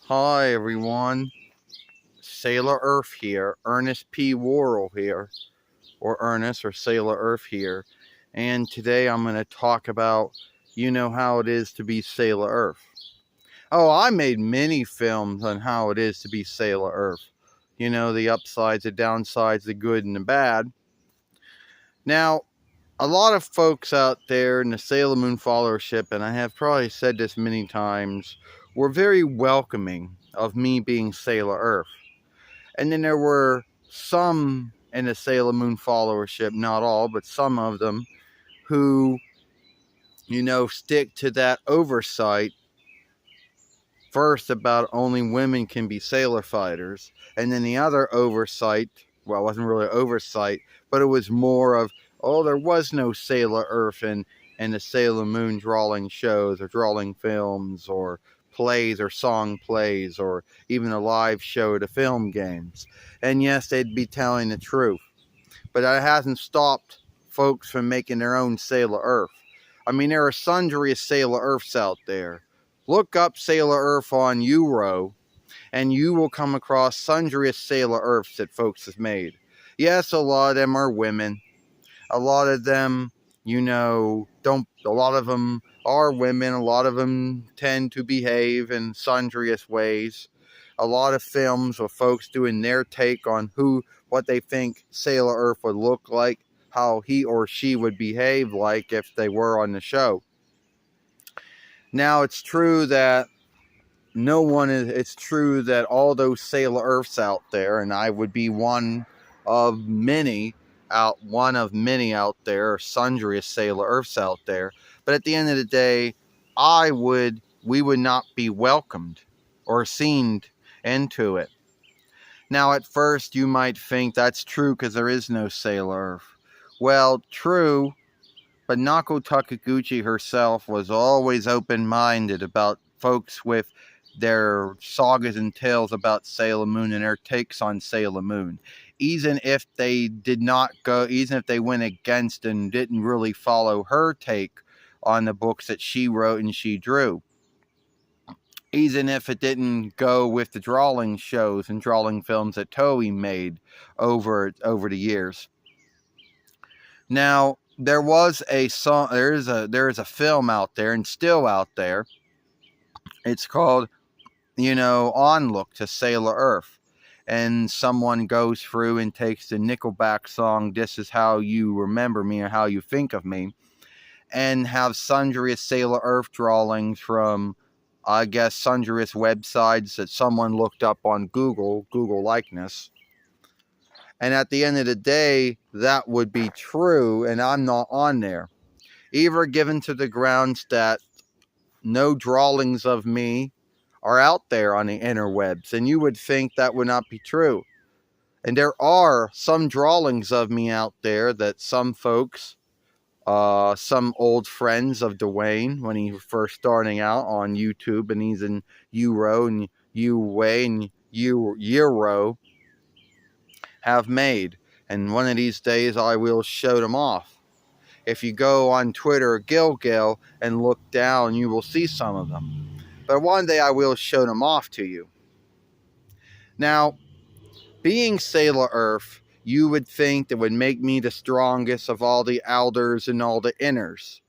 Hi everyone, Sailor Earth here, Ernest P. Worrell here, or Ernest or Sailor Earth here, and today I'm going to talk about, how it is to be Sailor Earth. Oh, I made many films on how it is to be Sailor Earth. The upsides, the downsides, the good and the bad. Now, a lot of folks out there in the Sailor Moon followership, and I have probably said this many times, were very welcoming of me being Sailor Earth. And then there were some in the Sailor Moon followership, not all, but some of them, who, stick to that oversight first about only women can be sailor fighters. And then the other oversight, well, it wasn't really oversight, but it was more of, oh, there was no Sailor Earth in the Sailor Moon drawing shows or drawing films or plays or song plays or even a live show to film games. And yes, they'd be telling the truth. But that hasn't stopped folks from making their own Sailor Earth. I mean, there are sundry Sailor Earths out there. Look up Sailor Earth on Euro, and you will come across sundry Sailor Earths that folks have made. Yes, a lot of them are women. A lot of them, don't. A lot of them are women. A lot of them tend to behave in sundriest ways. A lot of films with folks doing their take on what they think Sailor Earth would look like, how he or she would behave like if they were on the show. Now, it's true that it's true that all those Sailor Earths out there, and I would be one of many out there, sundry Sailor Earths out there. But at the end of the day, we would not be welcomed or seen into it. Now, at first, you might think that's true because there is no Sailor Earth. Well, true, but Nako Takaguchi herself was always open-minded about folks with their sagas and tales about Sailor Moon and their takes on Sailor Moon. Even if they went against and didn't really follow her take on the books that she wrote and she drew. Even if it didn't go with the drawing shows and drawing films that Toei made over the years. Now, there is a film out there and still out there. It's called, Onlook to Sailor Earth. And someone goes through and takes the Nickelback song, This Is How You Remember Me or How You Think of Me, and have sundry Sailor Earth drawings from, I guess, sundry websites that someone looked up on Google likeness. And at the end of the day, that would be true, and I'm not on there. Either given to the grounds that no drawings of me are out there on the interwebs, and you would think that would not be true. And there are some drawings of me out there that some folks, some old friends of Dwayne when he was first starting out on YouTube, and he's in Euro and Uway and Euro, have made. And one of these days I will show them off. If you go on Twitter, Gilgil, and look down, you will see some of them. But one day I will show them off to you. Now, being Sailor Earth, you would think that would make me the strongest of all the Elders and all the Inners.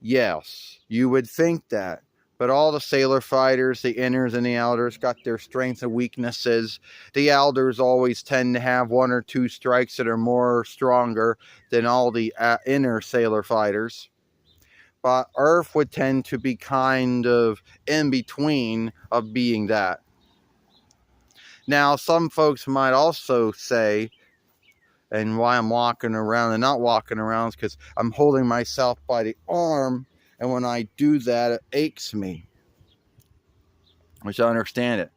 Yes, you would think that. But all the Sailor fighters, the Inners and the Elders, got their strengths and weaknesses. The Elders always tend to have one or two strikes that are more stronger than all the Inner Sailor fighters. But Earth would tend to be kind of in between of being that. Now, some folks might also say, and why I'm walking around and not walking around is because I'm holding myself by the arm, and when I do that, it aches me. Which I understand it.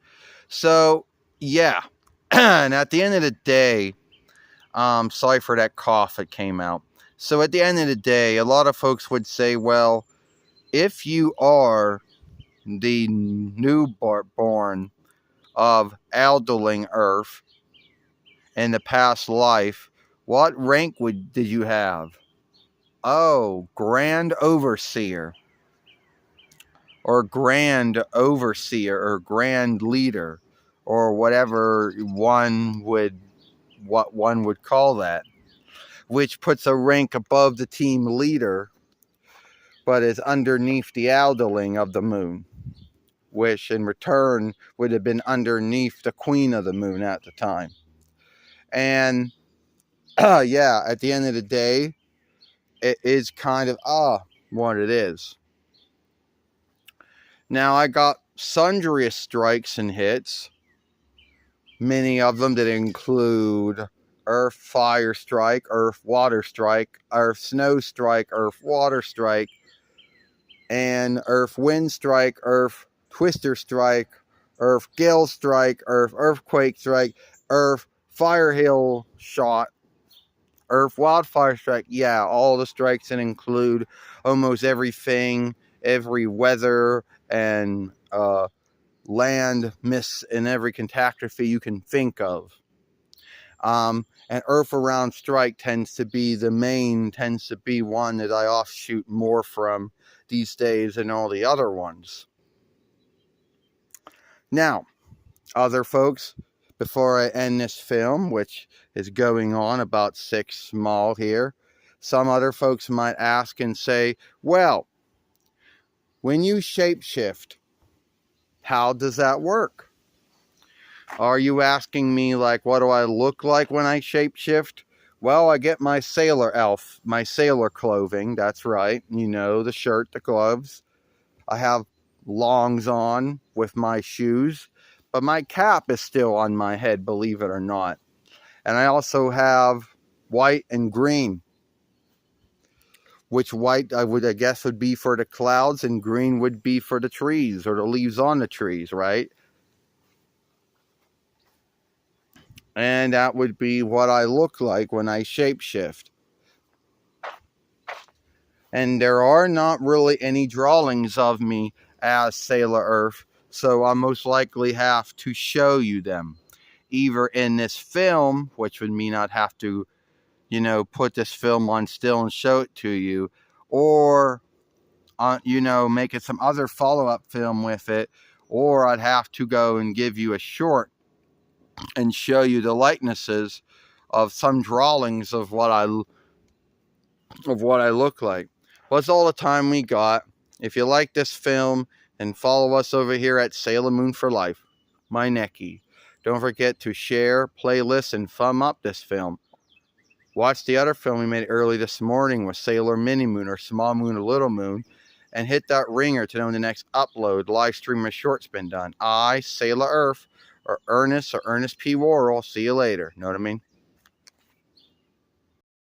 So, yeah. And at the end of the day, sorry for that cough that came out. So at the end of the day, a lot of folks would say, well, if you are the newborn of Elderling Earth in the past life, what rank did you have? Oh, Grand Overseer. or grand overseer or grand leader, or whatever what one would call that, which puts a rank above the team leader, but is underneath the alderling of the moon, which in return would have been underneath the queen of the moon at the time. And yeah, at the end of the day, it is kind of what it is. Now, I got sundry strikes and hits, many of them that include earth fire strike, earth water strike, earth snow strike, earth water strike, and earth wind strike, earth twister strike, earth gale strike, earth earthquake strike, earth fire hail shot, earth wildfire strike. Yeah, all the strikes that include almost everything, every weather and land miss in every catastrophe you can think of. And earth around strike tends to be one that I offshoot more from these days than all the other ones. Now, other folks, before I end this film, which is going on about 6 small here, some other folks might ask and say, well, when you shapeshift, how does that work? Are you asking me, like, what do I look like when I shapeshift? Well, I get my sailor clothing, that's right, you know, the shirt, the gloves. I have longs on with my shoes, but my cap is still on my head, believe it or not. And I also have white and green, which white I guess would be for the clouds and green would be for the trees or the leaves on the trees, right? And that would be what I look like when I shapeshift. And there are not really any drawings of me as Sailor Earth, so I'll most likely have to show you them. Either in this film, which would mean I'd have to, you know, put this film on still and show it to you, or, you know, make it some other follow-up film with it, or I'd have to go and give you a short and show you the likenesses of some drawings of what I look like. Well, that's all the time we got. If you like this film, then follow us over here at Sailor Moon for Life. My Necky. Don't forget to share, playlist, and thumb up this film. Watch the other film we made early this morning with Sailor Mini Moon or Small Moon or Little Moon, and hit that ringer to know when the next upload, live stream, or short's been done. I, Sailor Earth, or Ernest P. Worrell. See you later. Know what I mean?